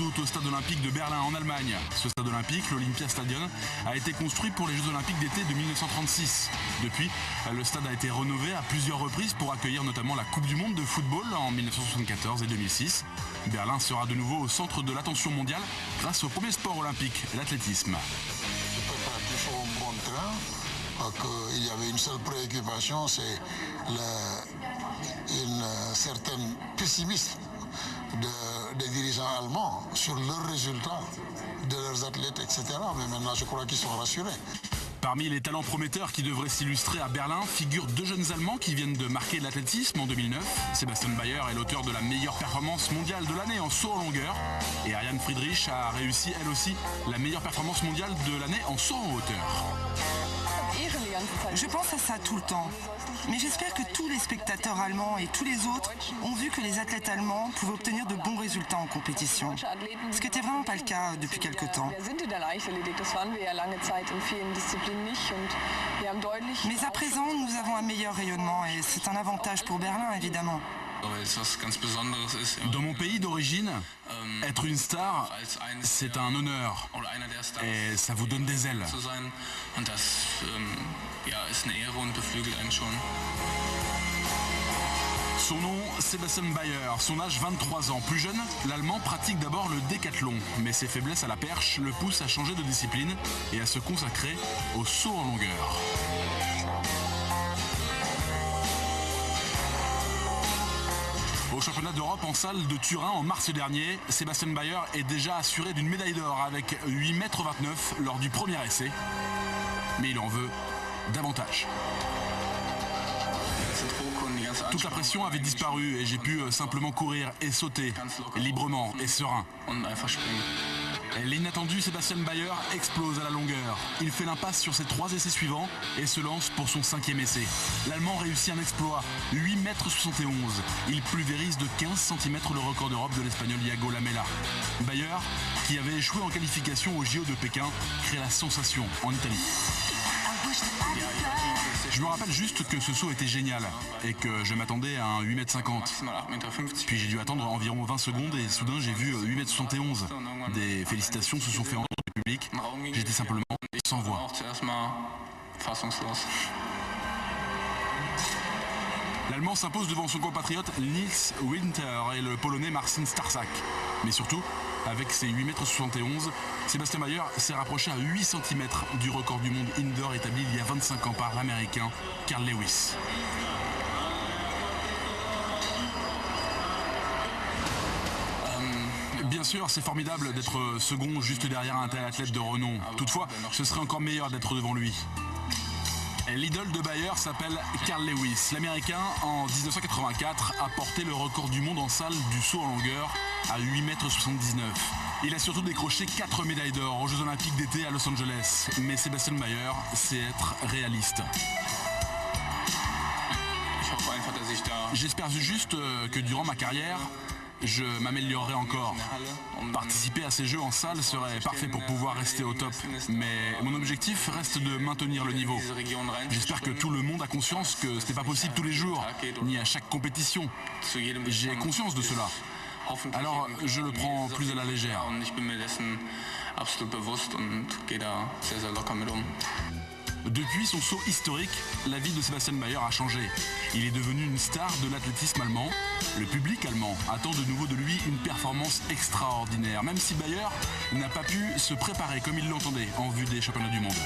août au stade olympique de Berlin en Allemagne. Ce stade olympique, l'Olympiastadion, a été construit pour les Jeux olympiques d'été de 1936. Depuis, le stade a été rénové à plusieurs reprises pour accueillir notamment la Coupe du Monde de football en 1974 et 2006. Berlin sera de nouveau au centre de l'attention mondiale grâce au premier sport olympique, l'athlétisme. Il y avait une seule préoccupation, c'est une certaine pessimisme des dirigeants allemands sur leurs résultats, de leurs athlètes, etc. Mais maintenant, je crois qu'ils sont rassurés. Parmi les talents prometteurs qui devraient s'illustrer à Berlin figurent deux jeunes Allemands qui viennent de marquer l'athlétisme en 2009. Sébastien Bayer est l'auteur de la meilleure performance mondiale de l'année en saut en longueur. Et Ariane Friedrich a réussi elle aussi la meilleure performance mondiale de l'année en saut en hauteur. Je pense à ça tout le temps. Mais j'espère que tous les spectateurs allemands et tous les autres ont vu que les athlètes allemands pouvaient obtenir de bons résultats en compétition. Ce qui n'était vraiment pas le cas depuis quelque temps. Mais à présent, nous avons un meilleur rayonnement et c'est un avantage pour Berlin, évidemment. Dans mon pays d'origine, être une star, c'est un honneur et ça vous donne des ailes. Son nom, Sébastien Bayer, son âge 23 ans. Plus jeune, l'Allemand pratique d'abord le décathlon, mais ses faiblesses à la perche le poussent à changer de discipline et à se consacrer au saut en longueur. Au championnat d'Europe en salle de Turin en mars dernier, Sébastien Bayer est déjà assuré d'une médaille d'or avec 8,29 m lors du premier essai. Mais il en veut davantage. Toute la pression avait disparu et j'ai pu simplement courir et sauter, librement et serein. L'inattendu Sébastien Bayer explose à la longueur. Il fait l'impasse sur ses 3 essais suivants et se lance pour son 5e essai. L'Allemand réussit un exploit, 8,71 m. Il pulvérise de 15 cm le record d'Europe de l'Espagnol Iago Lamela. Bayer, qui avait échoué en qualification au JO de Pékin, crée la sensation en Italie. Je me rappelle juste que ce saut était génial et que je m'attendais à un 8,50 m. Puis j'ai dû attendre environ 20 secondes et soudain j'ai vu 8,71 m. Des félicitations se sont fait entendre du public. J'étais simplement sans voix. L'Allemand s'impose devant son compatriote Nils Winter et le Polonais Marcin Starczak. Mais surtout, avec ses 8,71 m, Sébastien Bayer s'est rapproché à 8 cm du record du monde indoor établi il y a 25 ans par l'Américain Carl Lewis. Bien sûr, c'est formidable d'être second juste derrière un tel athlète de renom. Toutefois, ce serait encore meilleur d'être devant lui. L'idole de Bayer s'appelle Carl Lewis. L'Américain, en 1984, a porté le record du monde en salle du saut en longueur à 8,79 m. Il a surtout décroché 4 médailles d'or aux Jeux Olympiques d'été à Los Angeles. Mais Sébastien Bayer sait être réaliste. J'espère juste que durant ma carrière, je m'améliorerai encore. Participer à ces jeux en salle serait parfait pour pouvoir rester au top. Mais mon objectif reste de maintenir le niveau. J'espère que tout le monde a conscience que ce n'est pas possible tous les jours, ni à chaque compétition. J'ai conscience de cela. Alors je le prends plus à la légère. Depuis son saut historique, la vie de Sébastien Bayer a changé. Il est devenu une star de l'athlétisme allemand. Le public allemand attend de nouveau de lui une performance extraordinaire, même si Bayer n'a pas pu se préparer comme il l'entendait en vue des championnats du monde.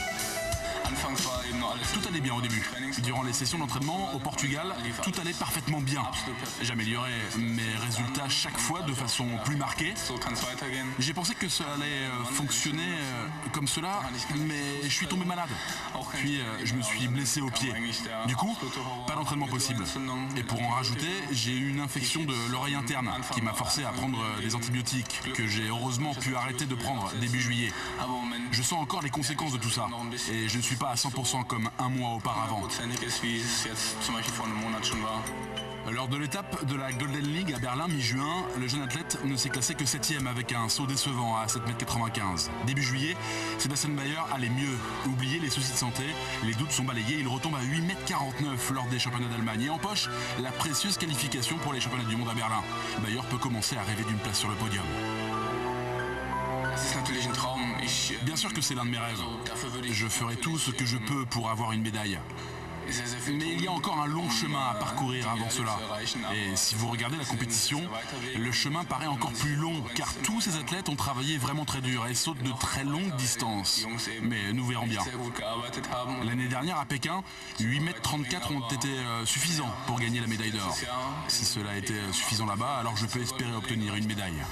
Tout allait bien au début. Durant les sessions d'entraînement au Portugal, tout allait parfaitement bien. J'améliorais mes résultats chaque fois de façon plus marquée. J'ai pensé que ça allait fonctionner comme cela, mais je suis tombé malade. Puis je me suis blessé au pied. Du coup, pas d'entraînement possible. Et pour en rajouter, j'ai eu une infection de l'oreille interne qui m'a forcé à prendre des antibiotiques que j'ai heureusement pu arrêter de prendre début juillet. Je sens encore les conséquences de tout ça et je ne suis pas à 100% comme un mois auparavant. Lors de l'étape de la Golden League à Berlin mi-juin, le jeune athlète ne s'est classé que 7e avec un saut décevant à 7,95 m. Début juillet, Sébastien Bayer allait mieux. Oubliez les soucis de santé, les doutes sont balayés, il retombe à 8,49 m lors des championnats d'Allemagne et empoche la précieuse qualification pour les championnats du monde à Berlin. Bayer peut commencer à rêver d'une place sur le podium. Bien sûr que c'est l'un de mes rêves. Je ferai tout ce que je peux pour avoir une médaille. Mais il y a encore un long chemin à parcourir avant cela. Et si vous regardez la compétition, le chemin paraît encore plus long, car tous ces athlètes ont travaillé vraiment très dur et sautent de très longues distances. Mais nous verrons bien. L'année dernière à Pékin, 8,34 m ont été suffisants pour gagner la médaille d'or. Si cela a été suffisant là-bas, alors je peux espérer obtenir une médaille.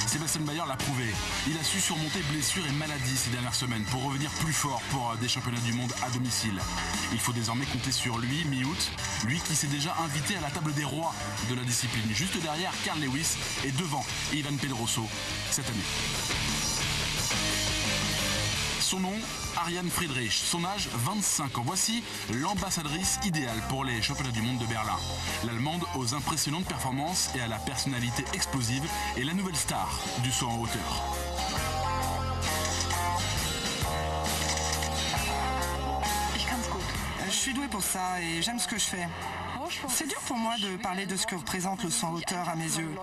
Sébastien Bayer l'a prouvé. Il a su surmonter blessures et maladies ces dernières semaines pour revenir plus fort pour des championnats du monde à domicile. Il faut désormais compter sur lui, mi-août, lui qui s'est déjà invité à la table des rois de la discipline, juste derrière Carl Lewis et devant Ivan Pedroso cette année. Son nom, Ariane Friedrich. Son âge, 25 ans. Voici l'ambassadrice idéale pour les championnats du monde de Berlin. L'Allemande aux impressionnantes performances et à la personnalité explosive est la nouvelle star du saut en hauteur. Je suis douée pour ça et j'aime ce que je fais. C'est dur pour moi de parler de ce que représente le saut en hauteur à mes yeux.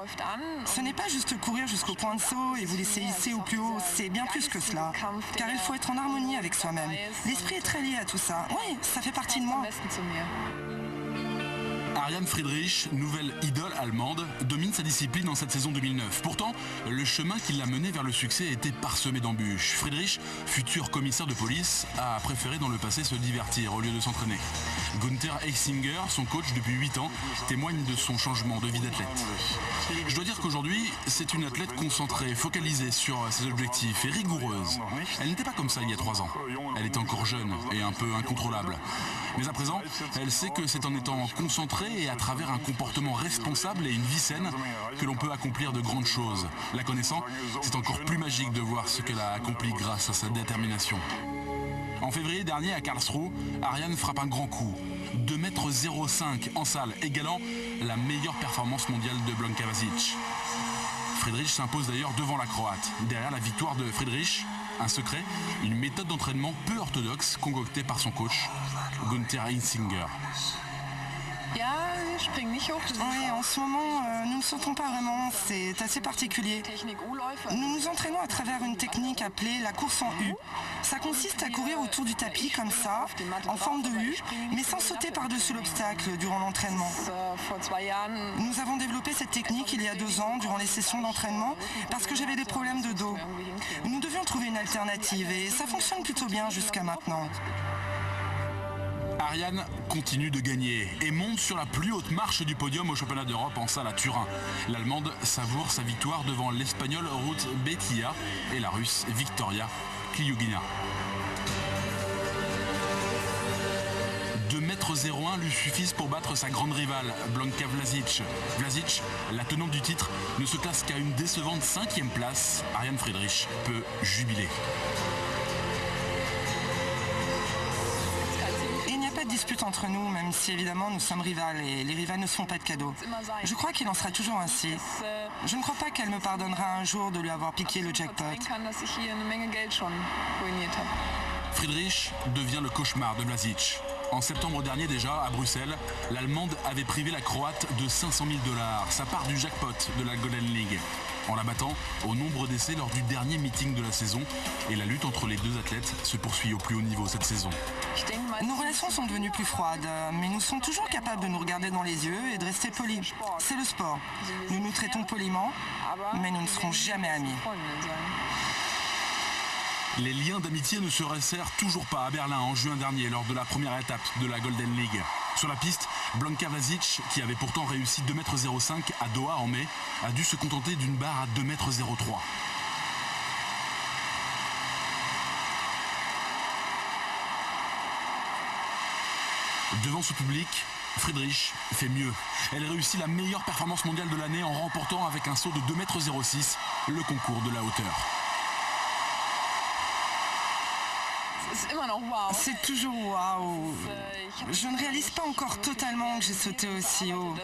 Ce n'est pas juste courir jusqu'au point de saut et vous laisser hisser au plus haut, c'est bien plus que cela. Car il faut être en harmonie avec soi-même. L'esprit est très lié à tout ça. Oui, ça fait partie de moi. Ariane Friedrich, nouvelle idole allemande, domine sa discipline en cette saison 2009. Pourtant, le chemin qui l'a menée vers le succès était parsemé d'embûches. Friedrich, futur commissaire de police, a préféré dans le passé se divertir au lieu de s'entraîner. Gunther Eichinger, son coach depuis 8 ans, témoigne de son changement de vie d'athlète. Je dois dire qu'aujourd'hui, c'est une athlète concentrée, focalisée sur ses objectifs et rigoureuse. Elle n'était pas comme ça il y a 3 ans. Elle était encore jeune et un peu incontrôlable. Mais à présent, elle sait que c'est en étant concentrée et à travers un comportement responsable et une vie saine que l'on peut accomplir de grandes choses. La connaissant, c'est encore plus magique de voir ce qu'elle a accompli grâce à sa détermination. En février dernier à Karlsruhe, Ariane frappe un grand coup. 2,05 m en salle, égalant la meilleure performance mondiale de Blanka Vasic. Friedrich s'impose d'ailleurs devant la Croate. Derrière la victoire de Friedrich, un secret, une méthode d'entraînement peu orthodoxe concoctée par son coach, Gunther Eichinger. Oui, en ce moment, nous ne sautons pas vraiment, c'est assez particulier. Nous nous entraînons à travers une technique appelée la course en U. Ça consiste à courir autour du tapis comme ça, en forme de U, mais sans sauter par-dessus l'obstacle durant l'entraînement. Nous avons développé cette technique il y a 2 ans durant les sessions d'entraînement parce que j'avais des problèmes de dos. Nous devions trouver une alternative et ça fonctionne plutôt bien jusqu'à maintenant. Ariane continue de gagner et monte sur la plus haute marche du podium au championnat d'Europe en salle à Turin. L'Allemande savoure sa victoire devant l'Espagnole Ruth Betia et la Russe Victoria Kliugina. 2,01 m lui suffisent pour battre sa grande rivale, Blanka Vasic. Vasic, la tenante du titre, ne se classe qu'à une décevante 5e place. Ariane Friedrich peut jubiler. Pas de dispute entre nous, même si évidemment nous sommes rivales et les rivales ne se font pas de cadeaux. Je crois qu'il en sera toujours ainsi. Je ne crois pas qu'elle me pardonnera un jour de lui avoir piqué le jackpot. Friedrich devient le cauchemar de Vasic. En septembre dernier déjà, à Bruxelles, l'Allemande avait privé la Croate de 500 000 $, sa part du jackpot de la Golden League, en la battant au nombre d'essais lors du dernier meeting de la saison. Et la lutte entre les deux athlètes se poursuit au plus haut niveau cette saison. Nos relations sont devenues plus froides, mais nous sommes toujours capables de nous regarder dans les yeux et de rester polis. C'est le sport. Nous nous traitons poliment, mais nous ne serons jamais amis. Les liens d'amitié ne se resserrent toujours pas à Berlin en juin dernier lors de la première étape de la Golden League. Sur la piste, Blanka Vasic, qui avait pourtant réussi 2,05 m à Doha en mai, a dû se contenter d'une barre à 2,03 m. Devant ce public, Friedrich fait mieux. Elle réussit la meilleure performance mondiale de l'année en remportant avec un saut de 2,06 m le concours de la hauteur. C'est toujours waouh. Je ne réalise pas encore totalement que j'ai sauté aussi haut.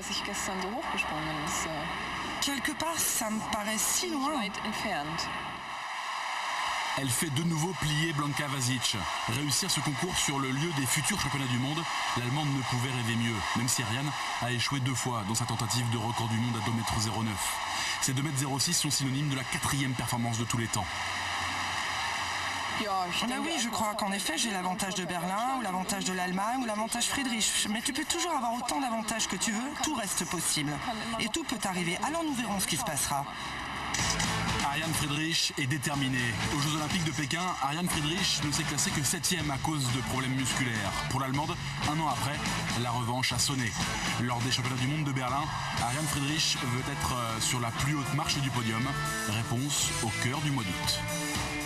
Quelque part, ça me paraît si loin. Elle fait de nouveau plier Blanka Vasic. Réussir ce concours sur le lieu des futurs championnats du monde, l'Allemande ne pouvait rêver mieux, même si Ariane a échoué 2 fois dans sa tentative de record du monde à 2,09 m. Ces 2,06 m sont synonymes de la 4e performance de tous les temps. Bah oui, je crois qu'en effet, j'ai l'avantage de Berlin, ou l'avantage de l'Allemagne, ou l'avantage Friedrich. Mais tu peux toujours avoir autant d'avantages que tu veux, tout reste possible. Et tout peut arriver. Alors nous verrons ce qui se passera. Ariane Friedrich est déterminée. Aux Jeux Olympiques de Pékin, Ariane Friedrich ne s'est classée que 7e à cause de problèmes musculaires. Pour l'Allemande, un an après, la revanche a sonné. Lors des championnats du monde de Berlin, Ariane Friedrich veut être sur la plus haute marche du podium. Réponse au cœur du mois d'août.